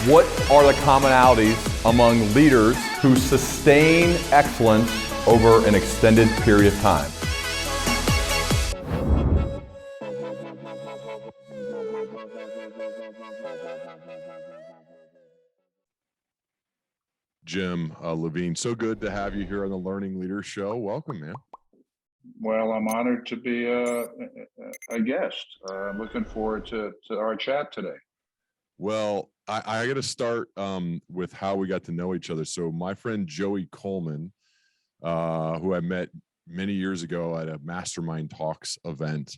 What are the commonalities among leaders who sustain excellence over an extended period of time? Jim Levine, so good to have you here on the Learning Leader Show. Welcome, man. Well, I'm honored to be a guest. I'm looking forward to our chat today. Well, I got to start with how we got to know each other. So my friend Joey Coleman, who I met many years ago at a Mastermind Talks event,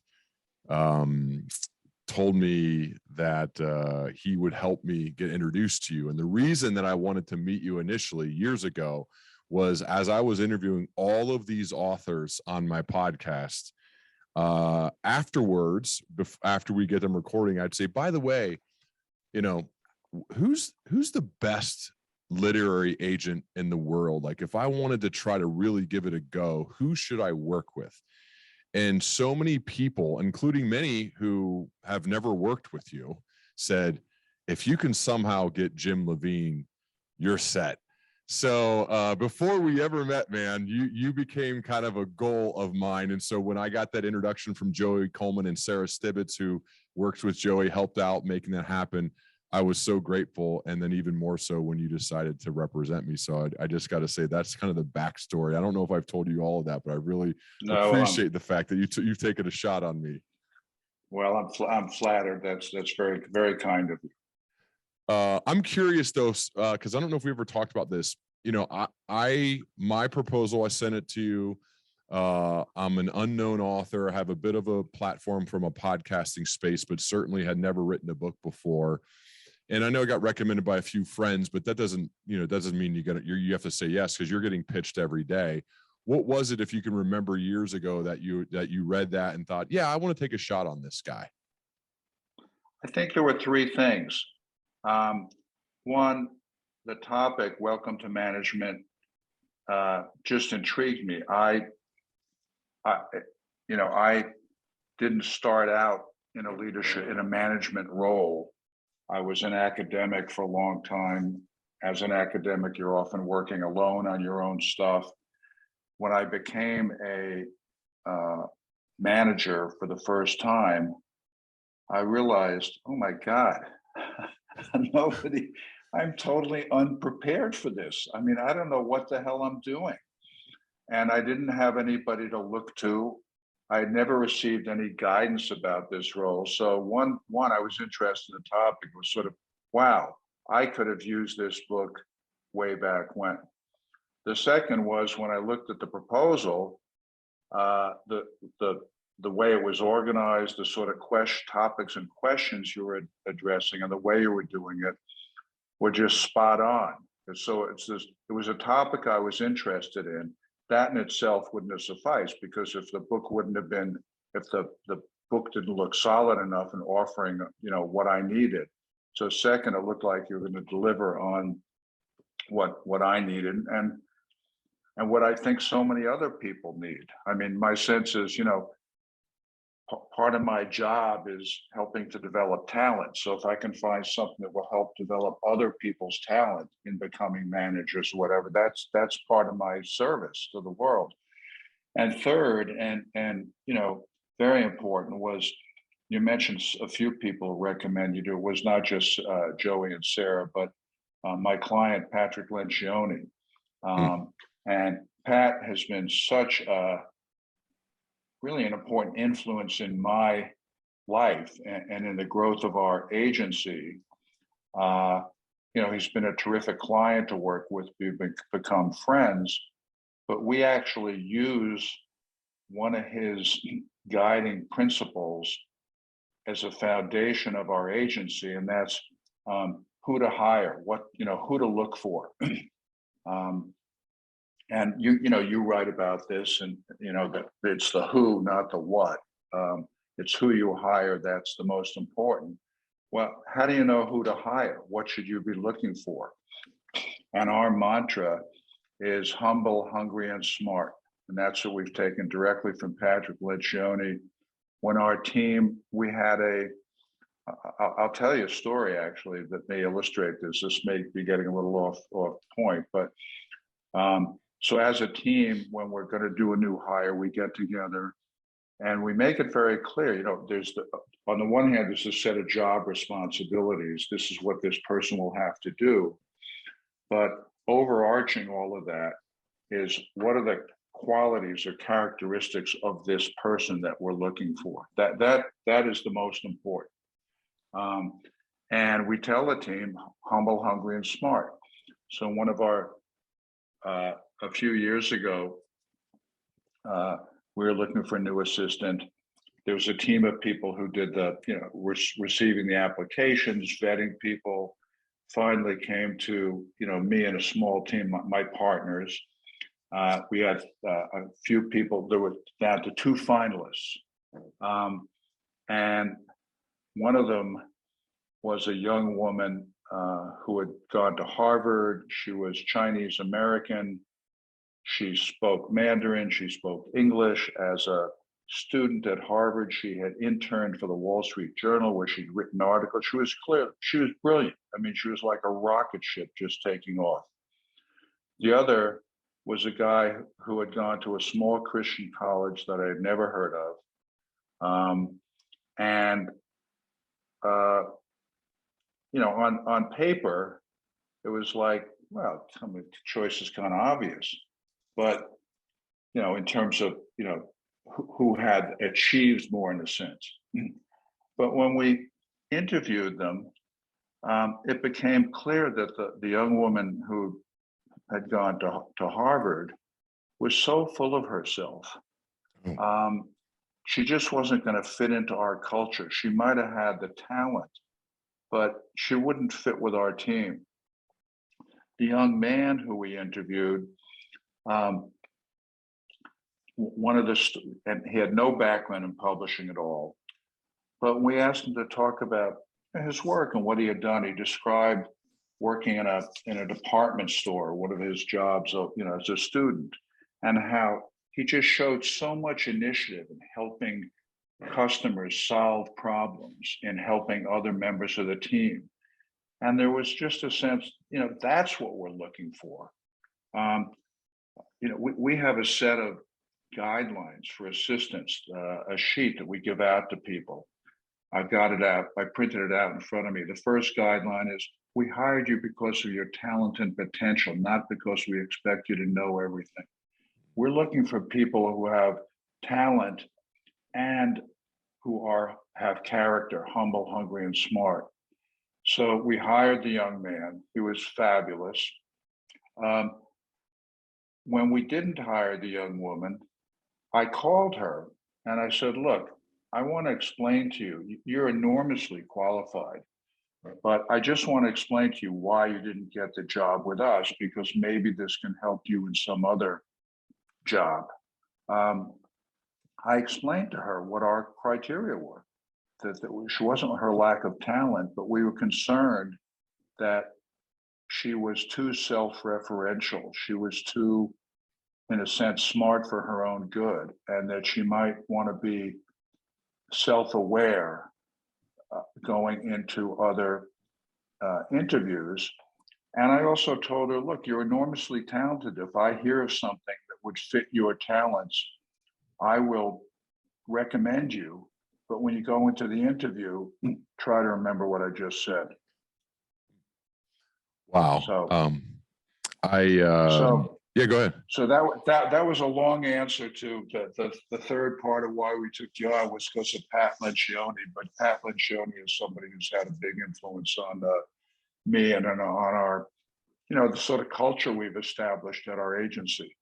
told me that he would help me get introduced to you. And the reason that I wanted to meet you initially years ago was as I was interviewing all of these authors on my podcast, afterwards, after we get them recording, I'd say, by the way, you know, who's the best literary agent in the world? Like, if I wanted to try to really give it a go, who should I work with? And so many people, including many who have never worked with you, said, if you can somehow get Jim Levine, you're set. So before we ever met, man, you became kind of a goal of mine. And so when I got that introduction from Joey Coleman and Sarah Stibbitz, who works with Joey, helped out making that happen, I was so grateful. And then even more so when you decided to represent me. So I just got to say, that's kind of the backstory. I don't know if I've told you all of that, but I really appreciate the fact that you've taken a shot on me. Well, I'm flattered. That's very, very kind of you. I'm curious though, because I don't know if we ever talked about this. You know, my proposal, I sent it to you. I'm an unknown author. I have a bit of a platform from a podcasting space, but certainly had never written a book before. And I know it got recommended by a few friends, but that doesn't mean you have to say yes, because you're getting pitched every day. What was it, if you can remember years ago, that you read that and thought, yeah, I want to take a shot on this guy? I think there were three things. One, the topic, welcome to management, just intrigued me. I didn't start out in a management role. I was an academic for a long time. As an academic, you're often working alone on your own stuff. When I became a manager for the first time, I realized, oh my God, I'm totally unprepared for this. I mean, I don't know what the hell I'm doing. And I didn't have anybody to look to. I had never received any guidance about this role. So one, I was interested in the topic. It was sort of, wow, I could have used this book way back when. The second was when I looked at the proposal, the way it was organized, the sort of topics and questions you were addressing and the way you were doing it were just spot on. And so it was a topic I was interested in. That in itself wouldn't have sufficed, because if the book didn't look solid enough in offering, what I needed. So second, it looked like you were going to deliver on what I needed and what I think so many other people need. I mean, my sense is, part of my job is helping to develop talent. So if I can find something that will help develop other people's talent in becoming managers or whatever, that's part of my service to the world. And third, and very important, was you mentioned a few people recommend you do. It was not just Joey and Sarah, but my client, Patrick Lencioni. And Pat has been such really an important influence in my life and in the growth of our agency. He's been a terrific client to work with. We've become friends, but we actually use one of his guiding principles as a foundation of our agency, and that's who to hire, who to look for. And you write about this, and that it's the who, not the what. It's who you hire that's the most important. Well, how do you know who to hire? What should you be looking for? And our mantra is humble, hungry, and smart. And that's what we've taken directly from Patrick Lencioni. When our team, we had I'll tell you a story actually that may illustrate this. This may be getting a little off point, but so as a team, when we're going to do a new hire, we get together and we make it very clear. There's on the one hand, there's a set of job responsibilities. This is what this person will have to do, but overarching all of that is what are the qualities or characteristics of this person that we're looking for. That is the most important. And we tell the team, humble, hungry, and smart. So one of our, a few years ago, we were looking for a new assistant. There was a team of people who did receiving the applications, vetting people, finally came to, me and a small team, my partners. We had a few people, there were down to 2 finalists. And one of them was a young woman who had gone to Harvard. She was Chinese American. She spoke Mandarin. She spoke English. As a student at Harvard, she had interned for the Wall Street Journal where she'd written articles. She was clear. She was brilliant. I mean, she was like a rocket ship just taking off. The other was a guy who had gone to a small Christian college that I had never heard of. On paper, it was like, well, the choice is kind of obvious. But, in terms of, who had achieved more in a sense. But when we interviewed them, it became clear that the young woman who had gone to Harvard was so full of herself. She just wasn't going to fit into our culture. She might have had the talent, but she wouldn't fit with our team. The young man who we interviewed, and he had no background in publishing at all, but we asked him to talk about his work and what he had done. He described working in a department store, one of his jobs, as a student, and how he just showed so much initiative in helping customers solve problems, in helping other members of the team. And there was just a sense, that's what we're looking for. We have a set of guidelines for assistants, a sheet that we give out to people. I've got it out. I printed it out in front of me. The first guideline is, we hired you because of your talent and potential, not because we expect you to know everything. We're looking for people who have talent and who have character, humble, hungry, and smart. So we hired the young man. He was fabulous. When we didn't hire the young woman, I called her and I said, look, I want to explain to you, you're enormously qualified, but I just want to explain to you why you didn't get the job with us, because maybe this can help you in some other job. I explained to her what our criteria were, that she wasn't her lack of talent, but we were concerned that she was too self-referential. She was too, in a sense, smart for her own good, and that she might want to be self-aware going into other interviews. And I also told her, look, you're enormously talented. If I hear of something that would fit your talents, I will recommend you. But when you go into the interview, try to remember what I just said. Wow. So, yeah, go ahead. So that was a long answer to the third part of why we took the job was because of Pat Lencioni. But Pat Lencioni is somebody who's had a big influence on me and on our, the sort of culture we've established at our agency.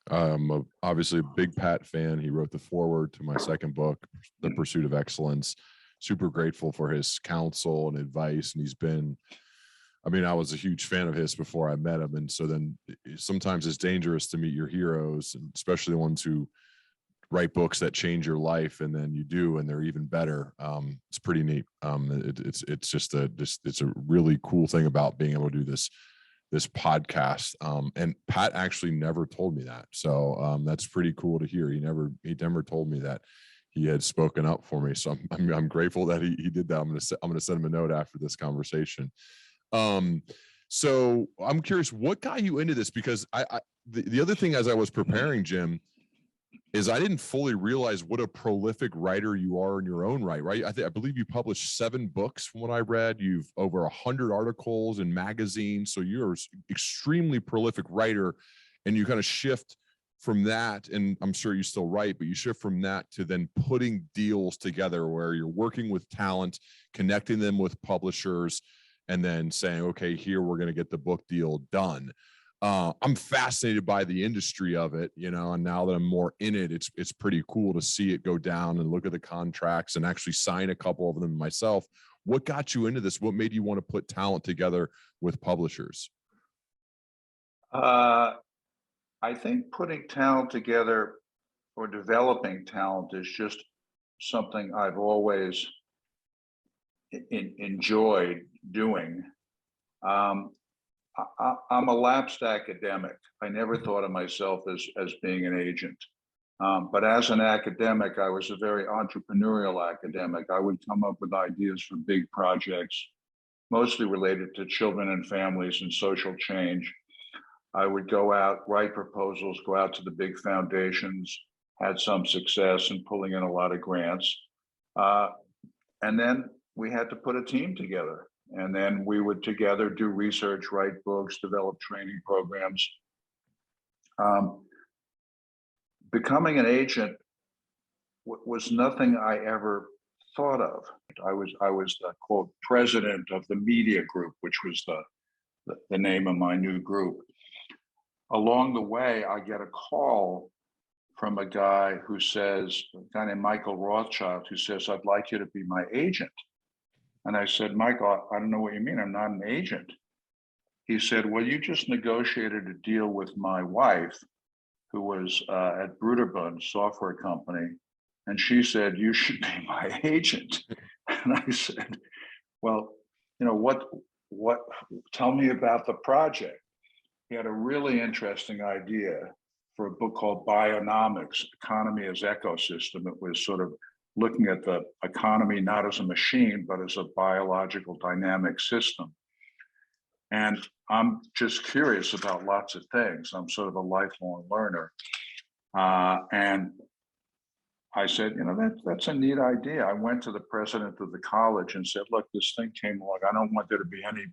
Obviously a big Pat fan. He wrote the foreword to my second book, The Pursuit of Excellence. Super grateful for his counsel and advice. And he's been, I was a huge fan of his before I met him. And so then sometimes it's dangerous to meet your heroes, and especially the ones who write books that change your life, and then you do, and they're even better. It's pretty neat. It's a really cool thing about being able to do this podcast. And Pat actually never told me that. So that's pretty cool to hear. He never told me that he had spoken up for me. So I'm grateful that he did that. I'm going to send him a note after this conversation. So I'm curious, what got you into this? Because the other thing, as I was preparing, Jim, is I didn't fully realize what a prolific writer you are in your own right? I believe you published 7 books from what I read. You've over 100 articles in magazines. So you're an extremely prolific writer, and you kind of shift from that. And I'm sure you still write, but you shift from that to then putting deals together where you're working with talent, connecting them with publishers, and then saying, okay, here, we're going to get the book deal done. I'm fascinated by the industry of it, and now that I'm more in it, it's pretty cool to see it go down and look at the contracts and actually sign a couple of them myself. What got you into this? What made you want to put talent together with publishers? I think putting talent together or developing talent is just something I've always enjoyed doing. I'm a lapsed academic. I never thought of myself as being an agent. But as an academic, I was a very entrepreneurial academic. I would come up with ideas for big projects, mostly related to children and families and social change. I would go out, write proposals, go out to the big foundations, had some success in pulling in a lot of grants. And then we had to put a team together. And then we would together do research, write books, develop training programs. Becoming an agent was nothing I ever thought of. I was the quote president of the media group, which was the name of my new group. Along the way, I get a call from a guy named Michael Rothschild, who says, "I'd like you to be my agent." And I said, "Michael, I don't know what you mean. I'm not an agent." He said, "Well, you just negotiated a deal with my wife, who was at Bruderbund software company. And she said, you should be my agent." And I said, "Well, what, tell me about the project." He had a really interesting idea for a book called Bionomics, Economy as Ecosystem. It was sort of looking at the economy not as a machine, but as a biological dynamic system. And I'm just curious about lots of things. I'm sort of a lifelong learner. And I said, that's a neat idea. I went to the president of the college and said, "Look, this thing came along. I don't want there to be any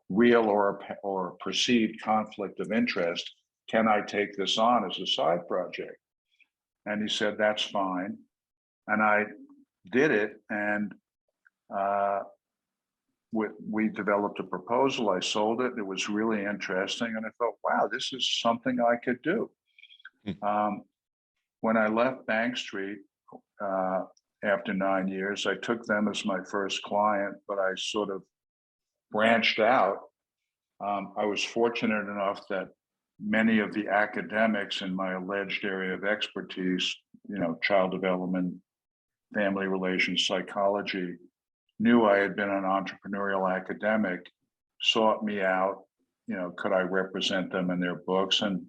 real or perceived conflict of interest. Can I take this on as a side project?" And he said, "That's fine." And I did it, and we developed a proposal. I sold it. It was really interesting, and I thought, wow, this is something I could do. When I left Bank Street after 9 years, I took them as my first client, but I sort of branched out. I was fortunate enough that many of the academics in my alleged area of expertise, child development, family relations, psychology, knew I had been an entrepreneurial academic, sought me out, could I represent them in their books, and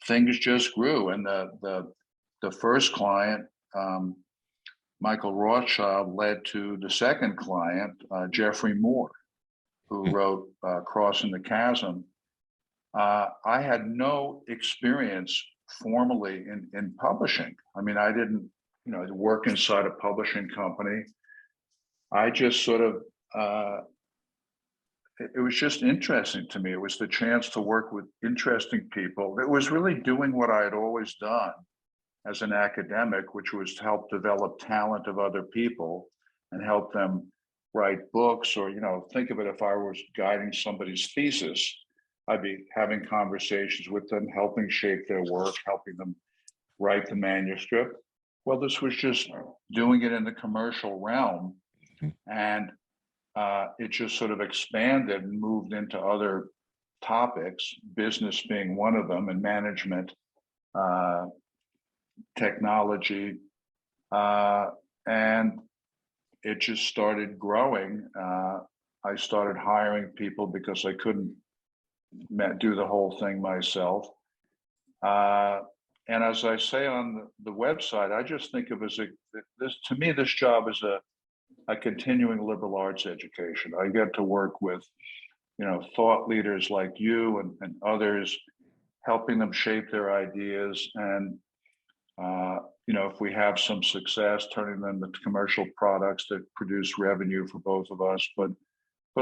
things just grew. And the first client, Michael Rothschild, led to the second client, Jeffrey Moore, who wrote Crossing the Chasm. I had no experience formally in publishing. I mean, I didn't, work inside a publishing company. I just sort of, it was just interesting to me. It was the chance to work with interesting people. It was really doing what I had always done as an academic, which was to help develop talent of other people and help them write books, or, think of it, if I was guiding somebody's thesis, I'd be having conversations with them, helping shape their work, helping them write the manuscript. Well, this was just doing it in the commercial realm. And it just sort of expanded and moved into other topics, business being one of them, and management, technology. And it just started growing. I started hiring people because I couldn't do the whole thing myself. and as I say on the website, I just think of as to me, this job is a continuing liberal arts education. I get to work with, thought leaders like you and others, helping them shape their ideas. And, if we have some success, turning them into commercial products that produce revenue for both of us, but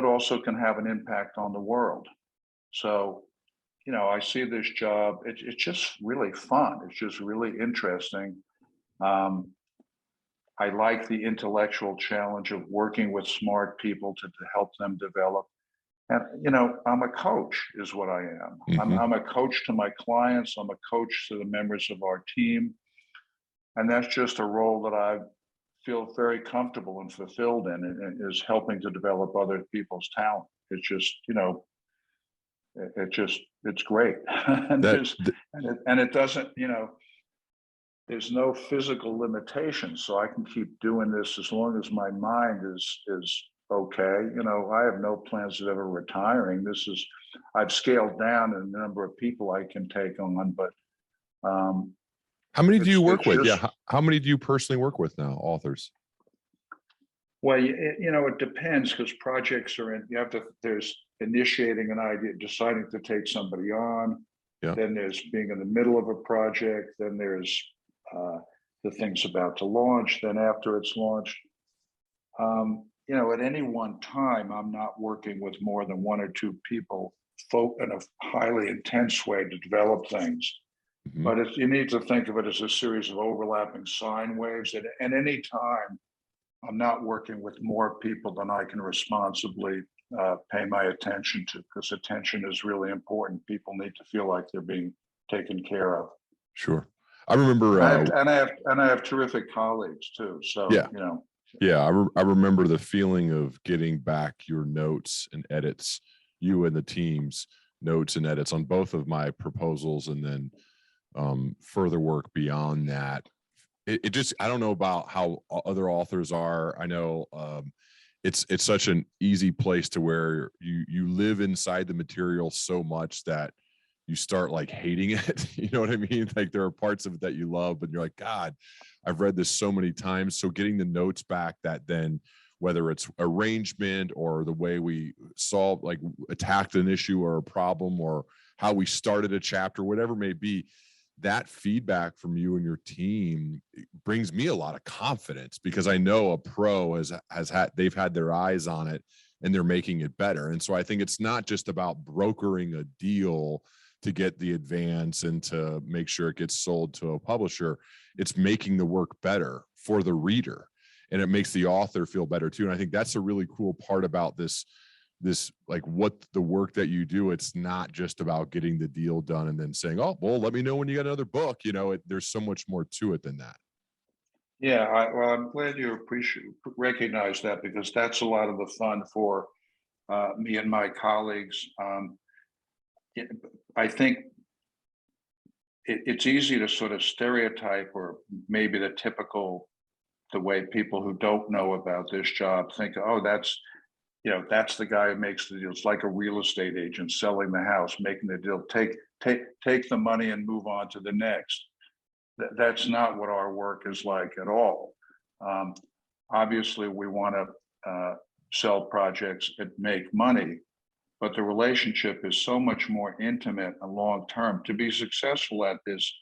also can have an impact on the world. So, I see this job, it's just really fun. It's just really interesting. I like the intellectual challenge of working with smart people to help them develop. And, I'm a coach is what I am. Mhm. I'm a coach to my clients. I'm a coach to the members of our team. And that's just a role that I feel very comfortable and fulfilled in, and is helping to develop other people's talent. It's just, it's great. and That, there's, and it doesn't, there's no physical limitation. So I can keep doing this as long as my mind is okay. I have no plans of ever retiring. I've scaled down the number of people I can take on, but how many do you work it's with? just, Yeah. How many do you personally work with now, authors? well, it depends, because projects are there's initiating an idea, deciding to take somebody on. Yeah. Then there's being in the middle of a project. Then there's the thing's about to launch. Then after it's launched, at any one time, I'm not working with more than one or two people in a highly intense way to develop things. Mhm. But you need to think of it as a series of overlapping sine waves. At any time, I'm not working with more people than I can responsibly pay my attention to, because attention is really important. People need to feel like they're being taken care of. Sure. I remember, And I have terrific colleagues too. So, yeah. Yeah, I remember the feeling of getting back your notes and edits, you and the team's notes and edits on both of my proposals, and then further work beyond that. It just, I don't know about how other authors are. I know it's such an easy place to where you live inside the material so much that you start like hating it. You know what I mean? Like there are parts of it that you love, but you're like, God, I've read this so many times. So getting the notes back, that then, whether it's arrangement or the way we solve, like attacked an issue or a problem, or how we started a chapter, whatever it may be, that feedback from you and your team brings me a lot of confidence, because I know a pro they've had their eyes on it and they're making it better. And so I think it's not just about brokering a deal to get the advance and to make sure it gets sold to a publisher. It's making the work better for the reader, and it makes the author feel better too. And I think that's a really cool part about this, like what the work that you do. It's not just about getting the deal done and then saying, oh, well, let me know when you got another book. There's so much more to it than that. Yeah, well, I'm glad you recognize that, because that's a lot of the fun for me and my colleagues. I think it's easy to sort of stereotype, or maybe the way people who don't know about this job think, oh, that's the guy who makes the deal. It's like a real estate agent selling the house, making the deal, take the money and move on to the next. That's not what our work is like at all. Obviously, we want to sell projects that make money, but the relationship is so much more intimate and long-term. To be successful at this,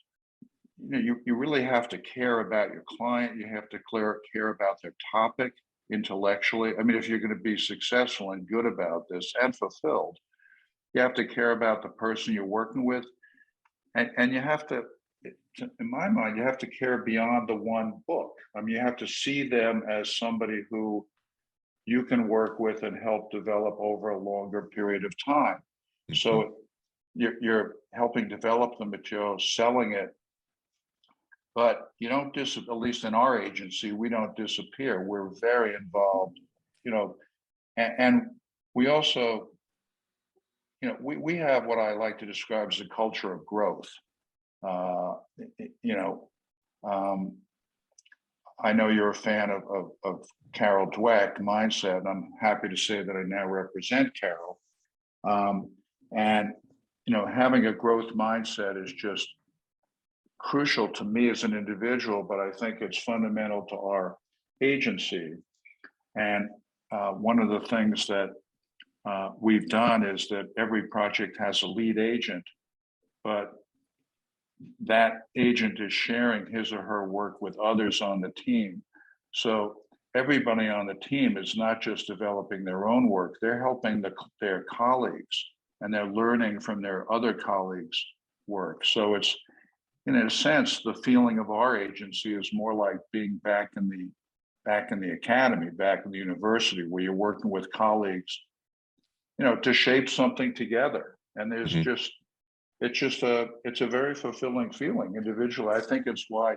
you really have to care about your client. You have to care about their topic intellectually. I mean, if you're going to be successful and good about this and fulfilled, you have to care about the person you're working with. And you have to, in my mind, you have to care beyond the one book. I mean, you have to see them as somebody who you can work with and help develop over a longer period of time. Mm-hmm. So you're helping develop the material, selling it, but you don't at least in our agency, we don't disappear. We're very involved, and we also, we have what I like to describe as a culture of growth. I know you're a fan of Carol Dweck mindset, and I'm happy to say that I now represent Carol. And having a growth mindset is just crucial to me as an individual, but I think it's fundamental to our agency. And one of the things that we've done is that every project has a lead agent, but that agent is sharing his or her work with others on the team. So everybody on the team is not just developing their own work, they're helping their colleagues, and they're learning from their other colleagues' work. So it's, in a sense, the feeling of our agency is more like being back in the academy, back in the university, where you're working with colleagues, to shape something together. And there's it's a very fulfilling feeling individually. I think it's why,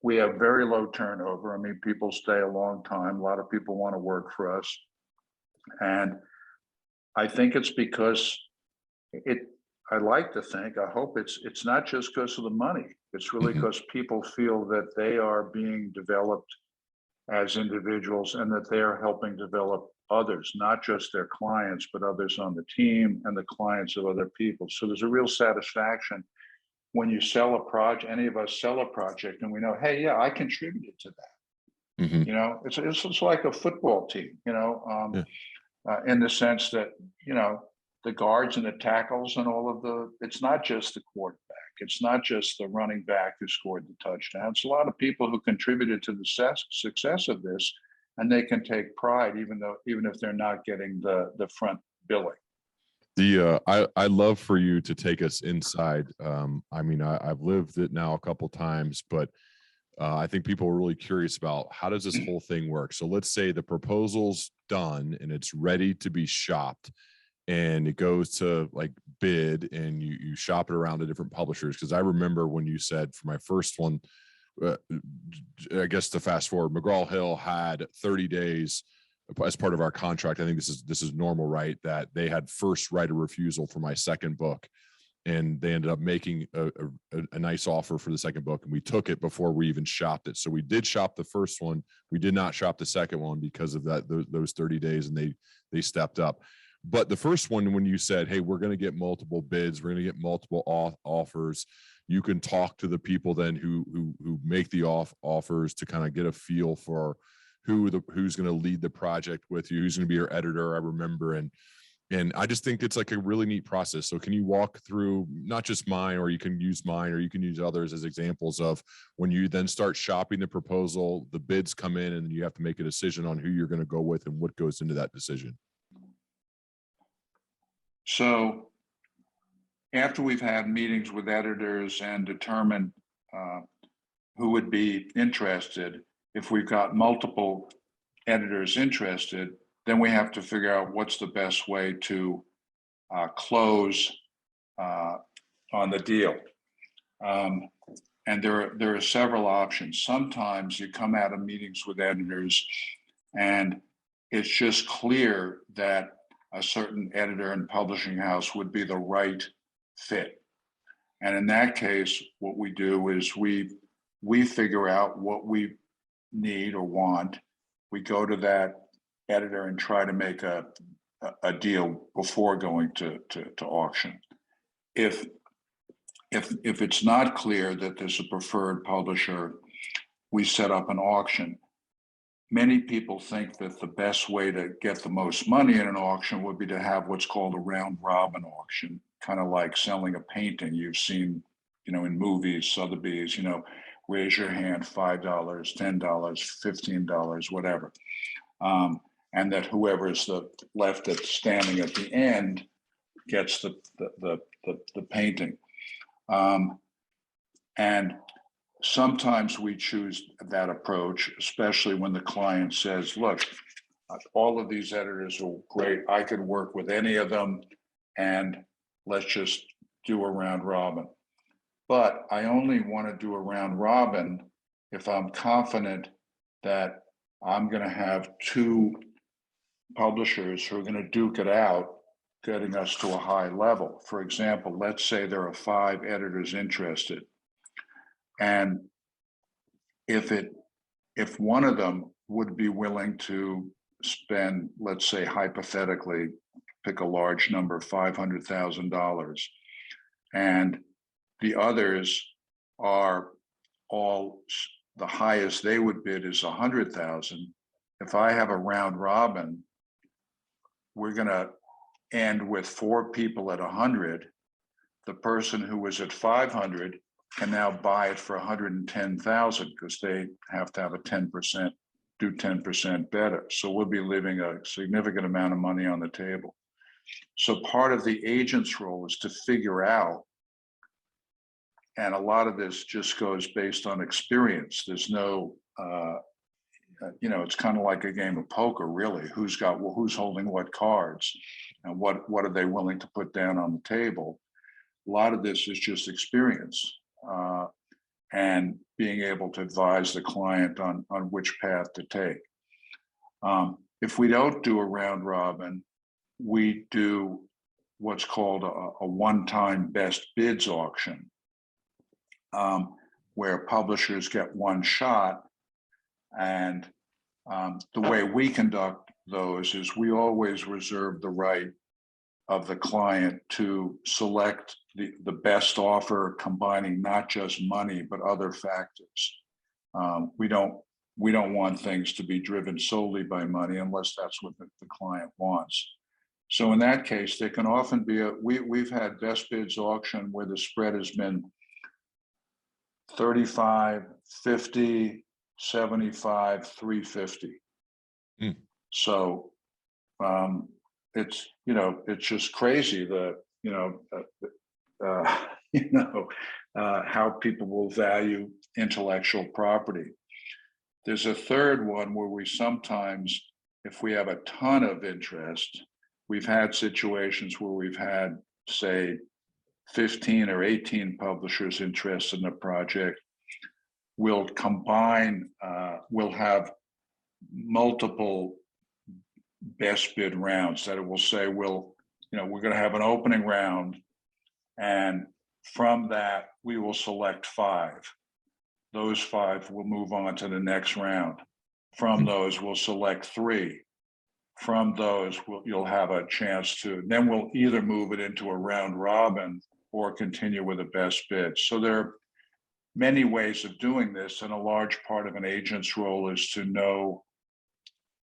we have very low turnover. I mean, people stay a long time. A lot of people want to work for us. And I think it's because I like to think, I hope it's not just because of the money. It's really because people feel that they are being developed as individuals and that they are helping develop others, not just their clients, but others on the team and the clients of other people. So there's a real satisfaction when you sell a project, any of us sell a project, and we know, hey, yeah, I contributed to that. It's like a football team, in the sense that, the guards and the tackles and it's not just the quarterback. It's not just the running back who scored the touchdown. It's a lot of people who contributed to the success of this, and they can take pride even if they're not getting the front billing. I love for you to take us inside. I mean, I've lived it now a couple times, but I think people are really curious about how does this whole thing work. So let's say the proposal's done and it's ready to be shopped, and it goes to like bid, and you shop it around to different publishers. Because I remember when you said for my first one, I guess to fast forward, McGraw-Hill had 30 days as part of our contract. I think this is normal, right? That they had first right of refusal for my second book, and they ended up making a nice offer for the second book, and we took it before we even shopped it. So we did shop the first one. We did not shop the second one because of those 30 days, and they stepped up. But the first one, when you said, hey, we're going to get multiple bids, we're going to get multiple offers, you can talk to the people then who make the offers to kind of get a feel for who's going to lead the project with you, who's going to be your editor. I remember, and I just think it's like a really neat process. So can you walk through not just mine, or you can use mine, or you can use others as examples of when you then start shopping the proposal, the bids come in, and you have to make a decision on who you're going to go with and what goes into that decision? So after we've had meetings with editors and determined who would be interested, if we've got multiple editors interested, then we have to figure out what's the best way to close on the deal. And there are several options. Sometimes you come out of meetings with editors and it's just clear that a certain editor and publishing house would be the right fit. And in that case, what we do is we figure out what we need or want. We go to that editor and try to make a deal before going to auction. If it's not clear that there's a preferred publisher, we set up an auction. Many people think that the best way to get the most money in an auction would be to have what's called a round robin auction, kind of like selling a painting you've seen, in movies, Sotheby's, raise your hand, $5, $10, $15, whatever. And that whoever's left standing at the end gets the painting. And sometimes we choose that approach, especially when the client says, look, all of these editors are great. I could work with any of them, and let's just do a round robin. But I only want to do a round robin if I'm confident that I'm going to have two publishers who are going to duke it out, getting us to a high level. For example, let's say there are 5 editors interested. And if one of them would be willing to spend, let's say hypothetically, pick a large number, $500,000, and The others are all, the highest they would bid is 100,000. If I have a round robin, we're going to end with 4 people at 100. The person who was at 500 can now buy it for 110,000 because they have to have a 10%, do 10% better. So we'll be leaving a significant amount of money on the table. So part of the agent's role is to figure out, and a lot of this just goes based on experience. There's no, it's kind of like a game of poker, really. Who's holding what cards, and what are they willing to put down on the table? A lot of this is just experience, and being able to advise the client on which path to take. If we don't do a round robin, we do what's called a one-time best bids auction, where publishers get one shot. And the way we conduct those is we always reserve the right of the client to select the best offer, combining not just money, but other factors. We don't want things to be driven solely by money unless that's what the client wants. So in that case, there can often be we've had best bids auction where the spread has been 35, 50, 75, 350. So it's just crazy that how people will value intellectual property. There's a third one where we sometimes, if we have a ton of interest, we've had situations where we've had, say, 15 or 18 publishers interested in a project. We'll combine, we'll have multiple best bid rounds that it will say, we're going to have an opening round, and from that, we will select 5. Those 5 will move on to the next round. From those, we'll select 3. From those, you'll have a chance to, then we'll either move it into a round robin or continue with a best bid. So there are many ways of doing this, and a large part of an agent's role is to know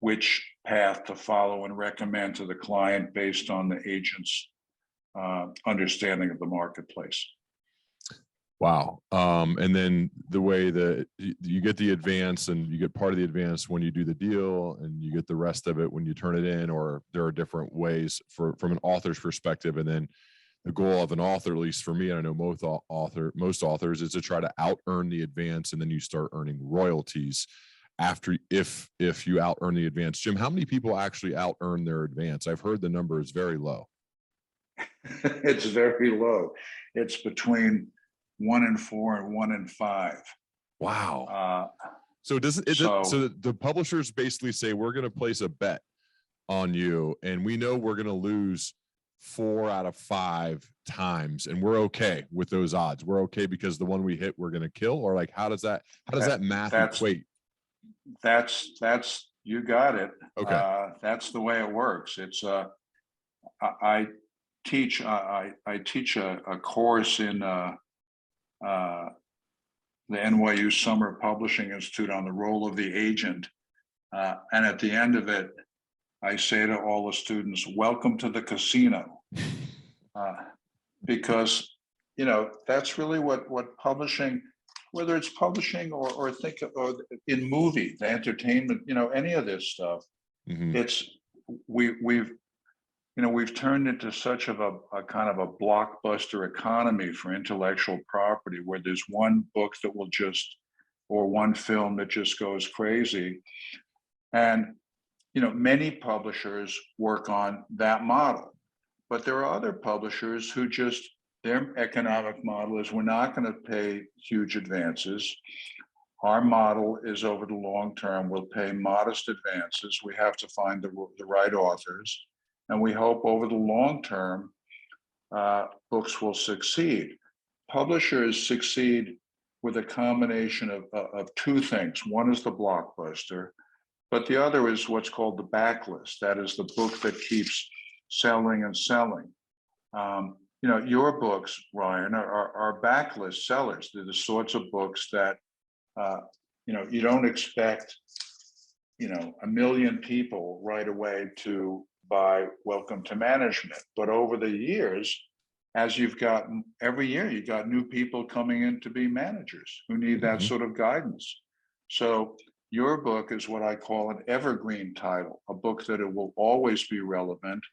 which path to follow and recommend to the client based on the agent's understanding of the marketplace. Wow. And then the way that you get the advance, and you get part of the advance when you do the deal, and you get the rest of it when you turn it in, or there are different ways from an author's perspective. And then the goal of an author, at least for me, and I know most authors, is to try to out earn the advance, and then you start earning royalties after, if you out earn the advance. Jim, how many people actually out earn their advance? I've heard the number is very low. It's very low. It's between 1 in 4 and 1 in 5. Wow. So the publishers basically say, we're going to place a bet on you, and we know we're going to lose 4 out of 5 times, and we're okay with those odds. We're okay because the one we hit, we're going to kill, or like, how does that math equate? That's you got it. Okay. That's the way it works. It's I teach a course in the NYU Summer Publishing Institute on the role of the agent, and at the end of it, I say to all the students, "Welcome to the casino," because that's really what publishing, whether it's publishing or in movie, the entertainment, any of this stuff. Mm-hmm. It's we've turned into such of a kind of a blockbuster economy for intellectual property, where there's one book that will or one film that just goes crazy. And, many publishers work on that model, but there are other publishers who their economic model is, we're not going to pay huge advances. Our model is, over the long term, we'll pay modest advances. We have to find the right authors, and we hope over the long term, books will succeed. Publishers succeed with a combination of 2 things. One is the blockbuster, but the other is what's called the backlist. That is the book that keeps selling and selling. your books, Ryan, are backlist sellers. They're the sorts of books that, you don't expect, 1 million people right away to buy Welcome to Management. But over the years, as you've gotten, every year, you got new people coming in to be managers who need that sort of guidance. So your book is what I call an evergreen title, a book that it will always be relevant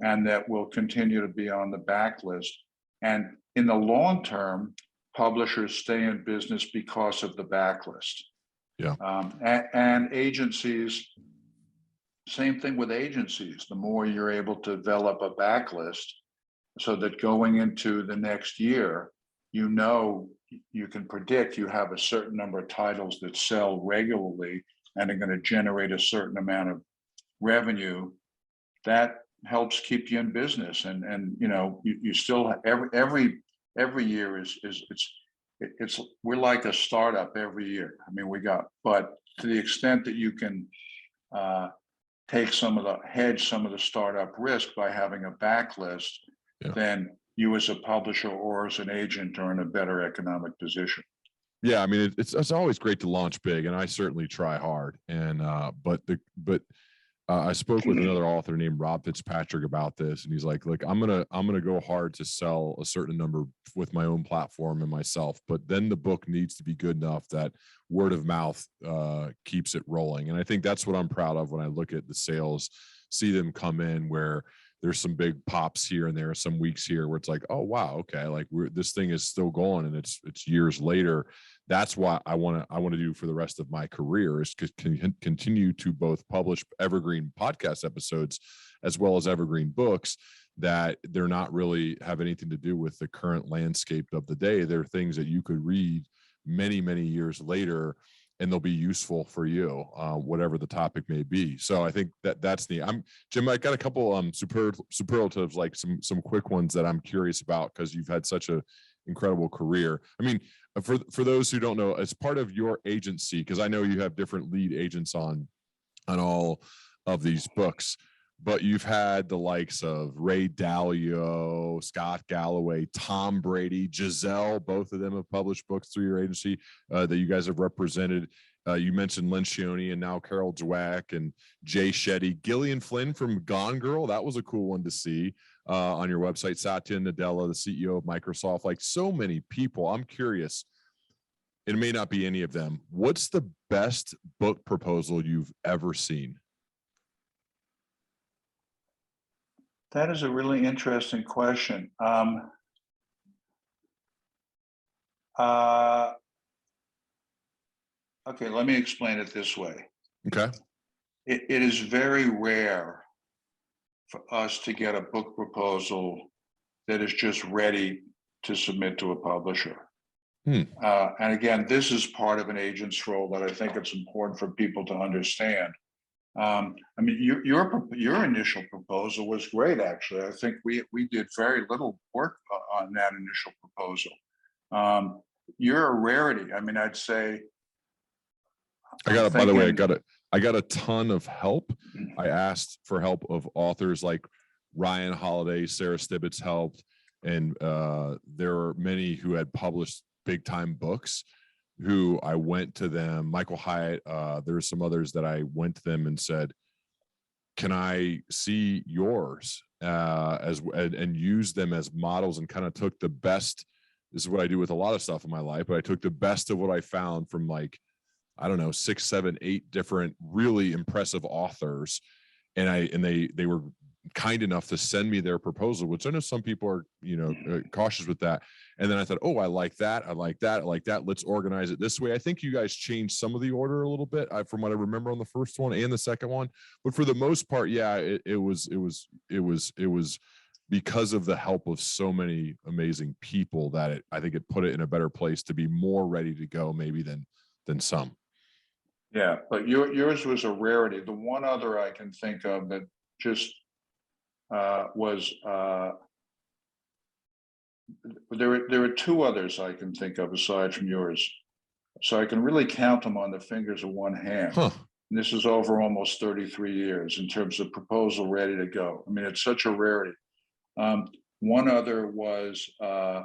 and that will continue to be on the backlist. And in the long term, publishers stay in business because of the backlist. Yeah. And agencies, same thing with agencies. The more you're able to develop a backlist so that going into the next year, you can predict you have a certain number of titles that sell regularly and are going to generate a certain amount of revenue, that helps keep you in business. And you still have every year it's we're like a startup every year. I mean, but to the extent that you can hedge some of the startup risk by having a backlist, then you as a publisher or as an agent are in a better economic position. Yeah, I mean, it's always great to launch big, and I certainly try hard. And but I spoke with another author named Rob Fitzpatrick about this, and he's like, "Look, I'm gonna go hard to sell a certain number with my own platform and myself, but then the book needs to be good enough that word of mouth keeps it rolling." And I think that's what I'm proud of when I look at the sales, see them come in where there's some big pops here and there, some weeks here where it's like, oh wow, okay, like this thing is still going, and it's years later. That's what I want to do for the rest of my career, is continue to both publish evergreen podcast episodes as well as evergreen books that they're not really have anything to do with the current landscape of the day. They're things that you could read many, many years later, and they'll be useful for you, whatever the topic may be. So I think that's Jim, I got a couple superlatives, like some quick ones that I'm curious about, because you've had such a incredible career. I mean, for those who don't know, as part of your agency, because I know you have different lead agents on all of these books, but you've had the likes of Ray Dalio, Scott Galloway, Tom Brady, Giselle, both of them have published books through your agency that you guys have represented. You mentioned Lencioni and now Carol Dweck and Jay Shetty, Gillian Flynn from Gone Girl. That was a cool one to see on your website. Satya Nadella, the CEO of Microsoft, like so many people. I'm curious, it may not be any of them. What's the best book proposal you've ever seen? That is a really interesting question. Okay, let me explain it this way. Okay. It is very rare for us to get a book proposal that is just ready to submit to a publisher. And again, this is part of an agent's role that I think it's important for people to understand. I mean, your initial proposal was great, actually. I think we did very little work on that initial proposal. You're a rarity. I mean, I'd say. By the way, I got a ton of help. I asked for help of authors like Ryan Holiday, Sarah Stibbets helped, and there are many who had published big time books who I went to them. Michael Hyatt, there's some others that I went to them and said, can I see yours and use them as models, and kind of took the best. This is what I do with a lot of stuff in my life, but I took the best of what I found from, like, I don't know, 6, 7, 8 different really impressive authors. And they were kind enough to send me their proposal, which I know some people are, cautious with that. And then I thought, oh, I like that. I like that. I like that. Let's organize it this way. I think you guys changed some of the order a little bit from what I remember on the first one and the second one, but for the most part, yeah, it was because of the help of so many amazing people that I think it put it in a better place to be more ready to go maybe than some. Yeah, but yours was a rarity. The one other I can think of that just was there are 2 others I can think of aside from yours, so I can really count them on the fingers of one hand. And this is over almost 33 years in terms of proposal ready to go. I mean, it's such a rarity. One other was by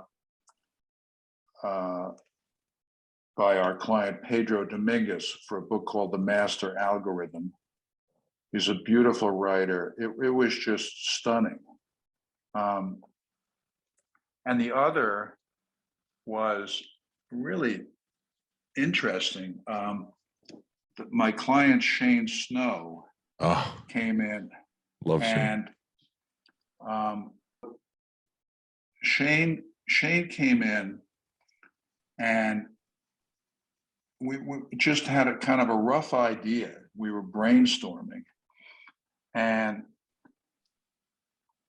our client Pedro Dominguez for a book called The Master Algorithm. He's a beautiful writer. It was just stunning. And the other was really interesting. My client Shane Snow came in, Love Shane. and Shane came in, and we just had a kind of a rough idea. We were brainstorming, and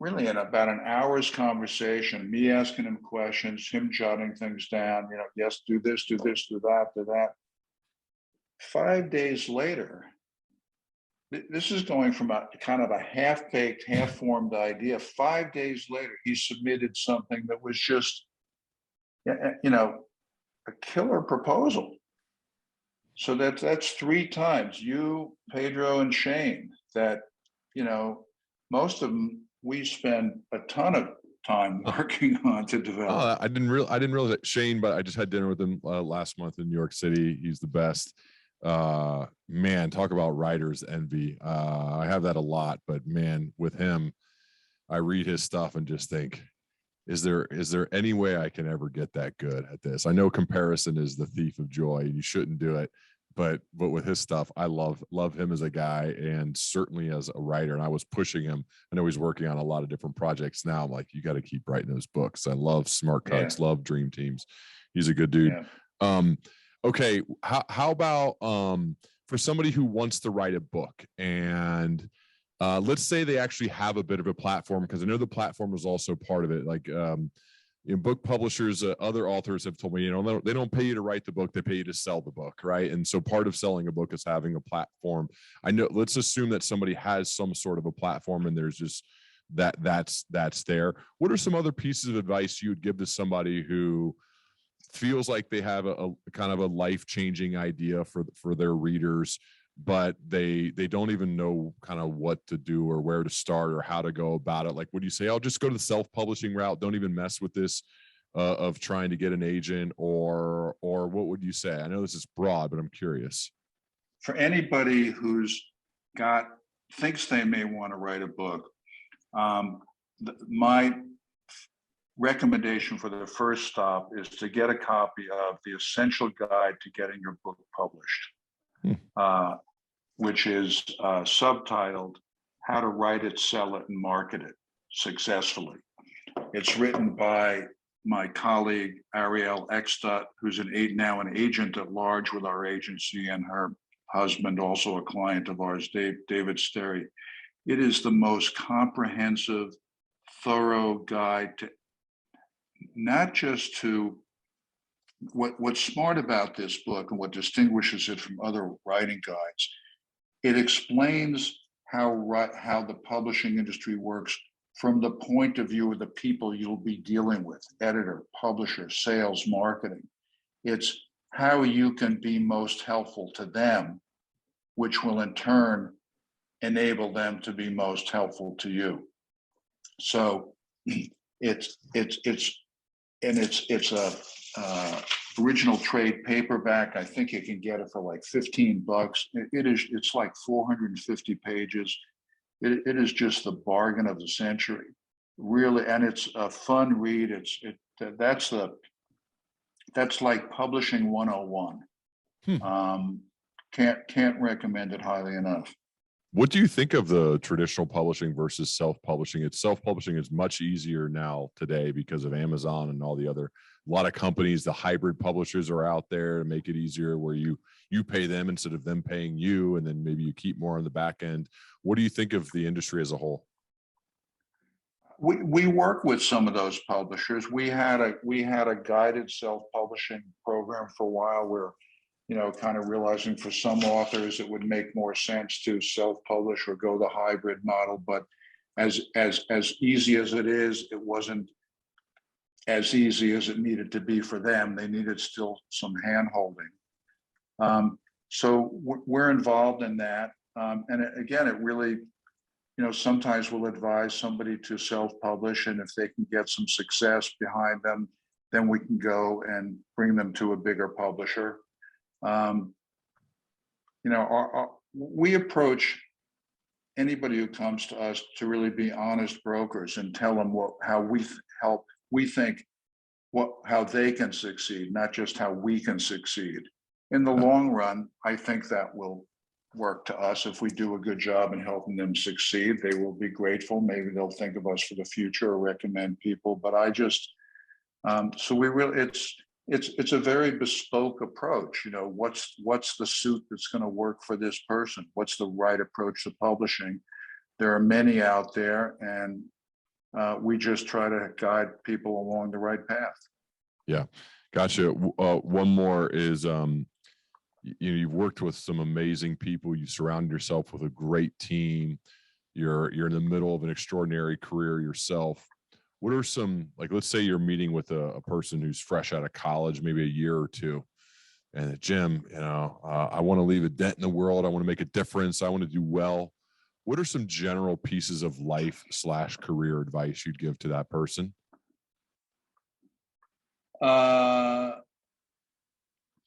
really in about an hour's conversation, me asking him questions, him jotting things down, yes, do this, do this, do that, do that. 5 days later, this is going from a kind of a half-baked, half-formed idea. 5 days later, he submitted something that was just, a killer proposal. So that's 3 times, you, Pedro, and Shane, that, most of them we spend a ton of time working on to develop. I didn't realize that Shane, but I just had dinner with him last month in New York City. He's the best. Man, talk about writer's envy. I have that a lot, but man, with him, I read his stuff and just think, is there any way I can ever get that good at this? I know comparison is the thief of joy and you shouldn't do it, but with his stuff, I love him as a guy and certainly as a writer. And I was pushing him. I know he's working on a lot of different projects now. I'm like, you got to keep writing those books. I love Smart Cuts, love Dream Teams. He's a good dude. Yeah. Okay. How about for somebody who wants to write a book and let's say they actually have a bit of a platform, because I know the platform is also part of it. Like book publishers, other authors have told me, they don't pay you to write the book, they pay you to sell the book, right? And so part of selling a book is having a platform. I know, let's assume that somebody has some sort of a platform and there's just that's there. What are some other pieces of advice you would give to somebody who feels like they have a kind of a life-changing idea for their readers, but they don't even know kind of what to do or where to start or how to go about it? Like, would you say, I'll just go to the self-publishing route, don't even mess with this of trying to get an agent, or what would you say? I know this is broad, but I'm curious. For anybody who's thinks they may want to write a book, my recommendation for the first stop is to get a copy of The Essential Guide to Getting Your Book Published, which is subtitled How to Write It, Sell It, and Market It Successfully. It's written by my colleague, Ariel Eckstadt, who's now an agent at large with our agency, and her husband, also a client of ours, David Sterry. It is the most comprehensive, thorough guide to not just to what's smart about this book and what distinguishes it from other writing guides. It explains how the publishing industry works from the point of view of the people you'll be dealing with: editor, publisher, sales, marketing. It's how you can be most helpful to them, which will in turn enable them to be most helpful to you. So it's a original trade paperback. I think you can get it for like $15. It's like 450 pages. It is just the bargain of the century, really, and it's a fun read. That's like publishing 101. Can't recommend it highly enough. What do you think of the traditional publishing versus self-publishing? Self-publishing is much easier now today because of Amazon and all the other, a lot of companies, the hybrid publishers are out there to make it easier, where you pay them instead of them paying you, and then maybe you keep more on the back end. What do you think of the industry as a whole? We work with some of those publishers. We had a guided self-publishing program for a while where, kind of realizing for some authors it would make more sense to self-publish or go the hybrid model. But as easy as it is, it wasn't as easy as it needed to be for them. They needed still some hand-holding. So we're involved in that. And again, it really, sometimes we'll advise somebody to self-publish, and if they can get some success behind them, then we can go and bring them to a bigger publisher. We approach anybody who comes to us to really be honest brokers and tell them how we think how they can succeed, not just how we can succeed. In the long run, I think that will work to us. If we do a good job in helping them succeed, they will be grateful. Maybe they'll think of us for the future or recommend people. But I just, so we really, it's a very bespoke approach. What's the suit that's going to work for this person? What's the right approach to publishing? There are many out there, and we just try to guide people along the right path. Yeah, gotcha. One more is, you've worked with some amazing people. You surround yourself with a great team. You're in the middle of an extraordinary career yourself. What are some, like, let's say you're meeting with a person who's fresh out of college, maybe a year or two, and Jim, I want to leave a dent in the world. I want to make a difference. I want to do well. What are some general pieces of life/career advice you'd give to that person?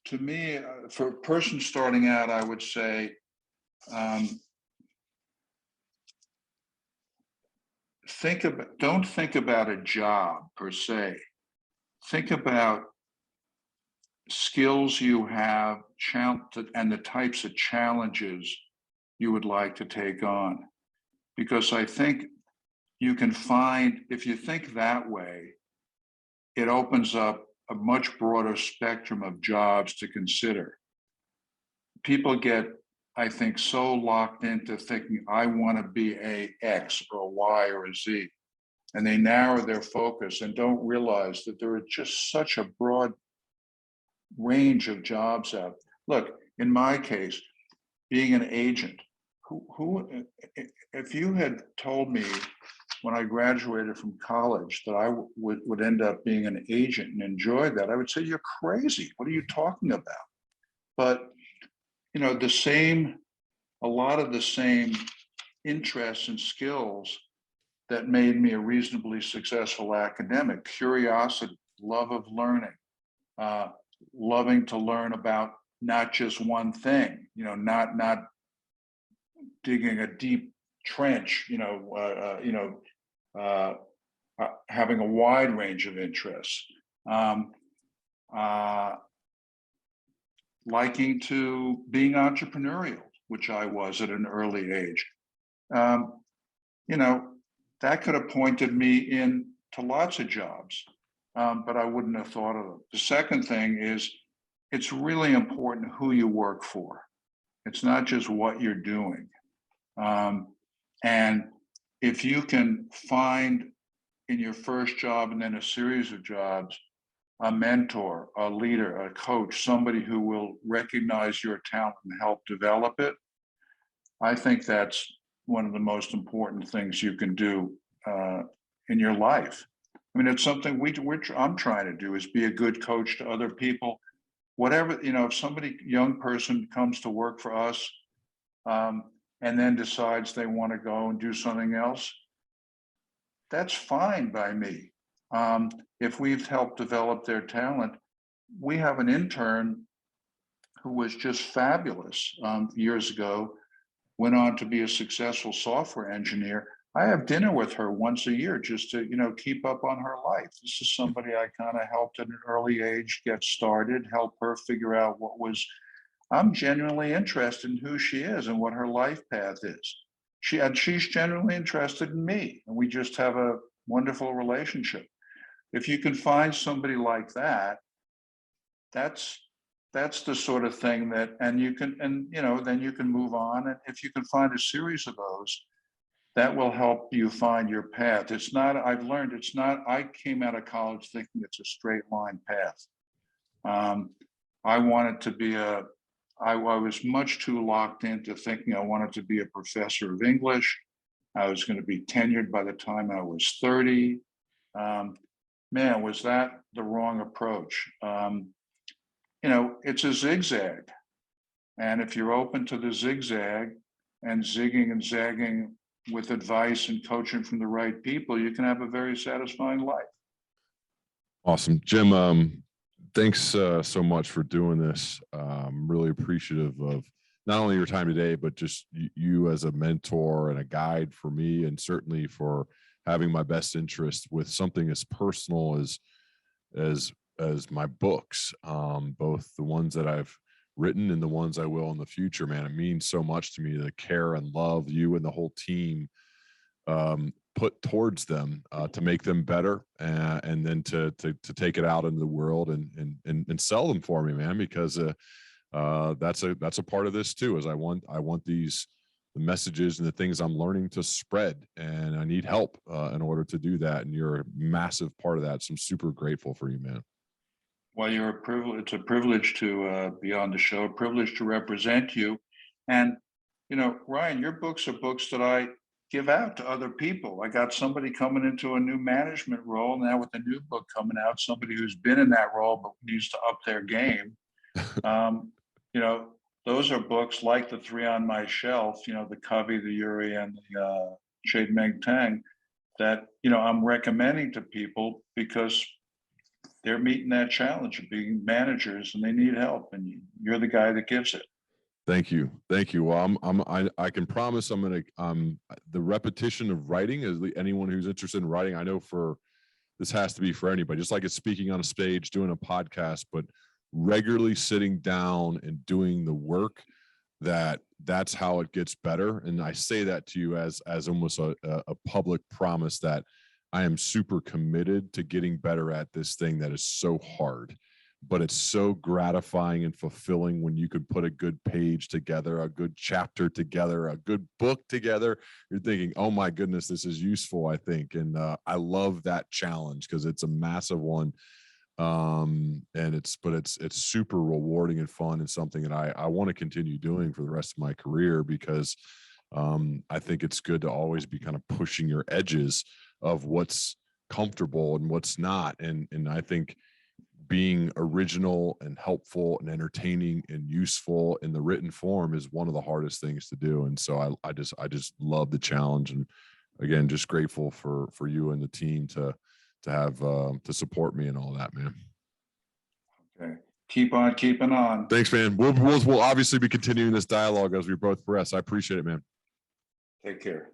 To me, for a person starting out, I would say, don't think about a job per se. Think about skills you have, and the types of challenges you would like to take on. Because I think you can find, if you think that way, it opens up a much broader spectrum of jobs to consider. People get, I think, so locked into thinking, I want to be a X or a Y or a Z, and they narrow their focus and don't realize that there are just such a broad range of jobs out. Look, in my case, being an agent, if you had told me when I graduated from college that I would end up being an agent and enjoy that, I would say, you're crazy. What are you talking about? But, a lot of the same interests and skills that made me a reasonably successful academic: curiosity, love of learning, loving to learn about not just one thing, not digging a deep trench, having a wide range of interests, liking to being entrepreneurial, which I was at an early age. That could have pointed me into lots of jobs, but I wouldn't have thought of them. The second thing is, it's really important who you work for. It's not just what you're doing. And if you can find in your first job and then a series of jobs, a mentor, a leader, a coach, somebody who will recognize your talent and help develop it, I think that's one of the most important things you can do in your life. I mean, it's something I'm trying to do, is be a good coach to other people. Whatever, if young person comes to work for us, and then decides they want to go and do something else, that's fine by me. If we've helped develop their talent, we have an intern who was just fabulous years ago, went on to be a successful software engineer. I have dinner with her once a year just to, keep up on her life. This is somebody I kind of helped at an early age get started, help her figure out I'm genuinely interested in who she is and what her life path is. She's genuinely interested in me, and we just have a wonderful relationship. If you can find somebody like that, that's the sort of thing that, then you can move on. And if you can find a series of those, that will help you find your path. I came out of college thinking it's a straight line path. I wanted to be I was much too locked into thinking I wanted to be a professor of English. I was going to be tenured by the time I was 30. Man, was that the wrong approach? It's a zigzag. And if you're open to the zigzag and zigging and zagging with advice and coaching from the right people, you can have a very satisfying life. Awesome. Jim, thanks so much for doing this. Really appreciative of not only your time today, but just you as a mentor and a guide for me, and certainly for having my best interest with something as personal as my books, both the ones that I've written and the ones I will in the future. Man, it means so much to me, the care and love you and the whole team put towards them to make them better, and then to take it out into the world and sell them for me, man, because that's a part of this too, is I want the messages and the things I'm learning to spread, and I need help in order to do that, and you're a massive part of that, so I'm super grateful for you, man. Well, it's a privilege to be on the show, a privilege to represent you. And, Ryan, your books are books that I give out to other people. I got somebody coming into a new management role now with a new book coming out, somebody who's been in that role but needs to up their game. Those are books like the three on my shelf, the Covey, the Uri, and the Shade Meng Tang, that, I'm recommending to people because they're meeting that challenge of being managers and they need help, and you're the guy that gives it. Thank you. Well, I can promise I'm going to, the repetition of writing, is anyone who's interested in writing, I know this has to be for anybody, just like it's speaking on a stage, doing a podcast, but regularly sitting down and doing the work, that's how it gets better. And I say that to you as almost a public promise that I am super committed to getting better at this thing that is so hard, but it's so gratifying and fulfilling when you could put a good page together, a good chapter together, a good book together. You're thinking, oh my goodness, this is useful, I think. And I love that challenge because it's a massive one. And it's super rewarding and fun, and something that I want to continue doing for the rest of my career, because I think it's good to always be kind of pushing your edges of what's comfortable and what's not. And I think being original and helpful and entertaining and useful in the written form is one of the hardest things to do. And so I just love the challenge. And again, just grateful for you and the team to have to support me and all that, man. Okay. Keep on keeping on. Thanks, man. We'll obviously be continuing this dialogue as we both progress. I appreciate it, man. Take care.